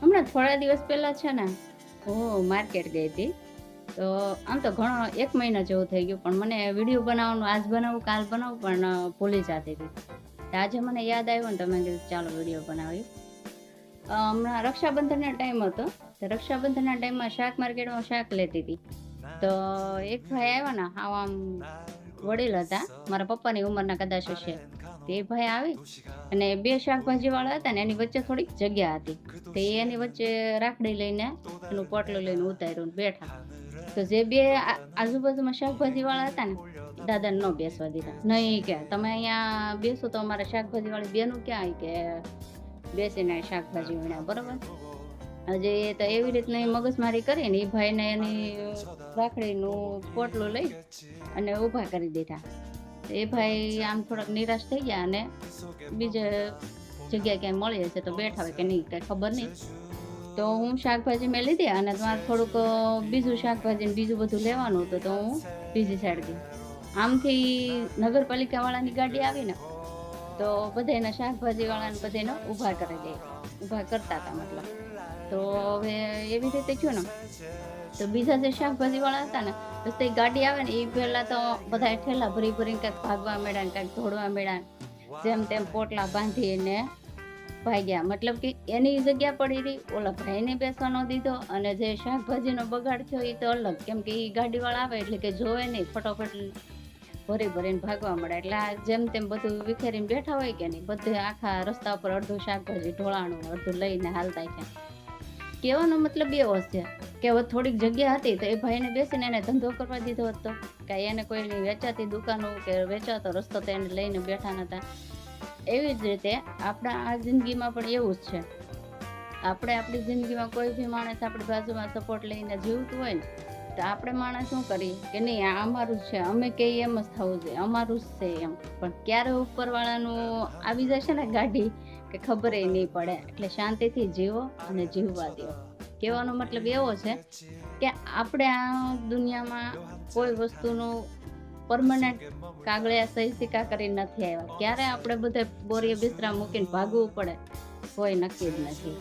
હમણાં થોડા દિવસ પહેલા છે ને હું માર્કેટ ગઈ હતી. તો આમ તો ઘણો 1 મહિના જેવું થઈ ગયું, પણ મને વિડીયો બનાવવાનું આજ બનાવું, કાલ બનાવું પણ ભૂલી જતી હતી. તો આજે મને યાદ આવ્યું ને તો મેં કીધું ચાલો વિડીયો બનાવી. હમણાં રક્ષાબંધનનો ટાઈમ હતો. તો રક્ષાબંધનના ટાઈમમાં શાક માર્કેટમાં શાક લેતી હતી. તો એક ભાઈ આવ્યા ને, હાવ આમ વડીલ હતા, મારા પપ્પાની ઉંમરના કદાચ હશે. તો એ ભાઈ આવી અને 2 શાકભાજીવાળા હતા ને એની વચ્ચે થોડીક જગ્યા હતી. તો એ એની વચ્ચે રાખડી લઈને એનું પોટલું લઈને ઉતાર્યું ને બેઠા. તો જે 2 આજુબાજુમાં શાકભાજીવાળા હતા ને, દાદાને ન બેસવા દીધા. નહીં કે તમે અહીંયા બેસો તો અમારે શાકભાજીવાળી બેનું ક્યાં ઈ કે બેસીને શાકભાજી વીણ્યા, બરોબર? હજી તો એવી રીતના ઈ મગજમારી કરી ને, ઈ ભાઈને એની રાખડીનું પોટલું લઈ અને ઊભા કરી દીધા. તો એ ભાઈ આમ થોડાક નિરાશ થઈ ગયા અને બીજે જગ્યા ક્યાંય મળી હશે તો બેઠા હોય કે નહીં, કાંઈ ખબર નહીં. તો હું શાકભાજી મેં લીધી અને તમારે થોડુંક બીજું શાકભાજી ને બીજું બધું લેવાનું હતું, તો હું બીજી સાઈડ ગઈ. આમથી નગરપાલિકાવાળાની ગાડી આવી ને, તો બધાયના શાકભાજીવાળાને બધાયને ઊભા કરી દે, ઊભા કરતા હતા મતલબ. તો હવે એવી રીતે થયું ને, તો બીજા જે શાકભાજીવાળા હતા ને, બસ તે ગાડી આવે ને એ પહેલાં તો બધા ઠેલા ભરી ભરીને કાંઈક ભાગવા માંડ્યા ને કાંઈક દોડવા માંડ્યા, જેમ તેમ પોટલા બાંધીને ભાગ્યા. મતલબ કે એની જગ્યા પડી રહી, ઓલા ભાઈને બેસવા ન દીધો, અને જે શાકભાજીનો બગાડ થયો એ તો અલગ, કેમ કે એ ગાડીવાળા આવે એટલે કે જોવે નહીં, ફટોફટ ભરી ભરીને ભાગવા મળે. એટલે આ જેમ તેમ બધું વિખેરીને બેઠા હોય કે નહીં, બધે આખા રસ્તા ઉપર અડધું શાકભાજી ઢોળાણું, અડધું લઈને હાલતા છે. કહેવાનો મતલબ એવો છે કે હવે થોડીક જગ્યા હતી તો એ ભાઈને બેસીને એને ધંધો કરવા દીધો હતો, કે એને કોઈની વેચાતી દુકાનો કે વેચાતો રસ્તો તો એને લઈને બેઠા નહોતા. એવી જ રીતે આપણા આ જિંદગીમાં પણ એવું જ છે. આપણે આપણી જિંદગીમાં કોઈ બી માણસ આપણી બાજુમાં સપોર્ટ લઈને જીવતું હોય ને, તો આપણે માણસ શું કરીએ કે નહીં આ અમારું જ છે, અમે કહીએ એમ જ થવું જોઈએ, અમારું જ છે એમ. પણ ક્યારે ઉપરવાળાનું આવી જશે ને ગાડી કે ખબર નહીં પડે. એટલે શાંતિથી જીવો અને જીવવા દો. કહેવાનો મતલબ એવો છે કે આપણે આ દુનિયામાં કોઈ વસ્તુનું પરમનન્ટ કાગળિયા સહી સિક્કા કરીને નથી આવ્યા. ક્યારે આપણે બધે બોરીએ બિસ્તરા મૂકીને ભાગવું પડે કોઈ નક્કી જ નથી.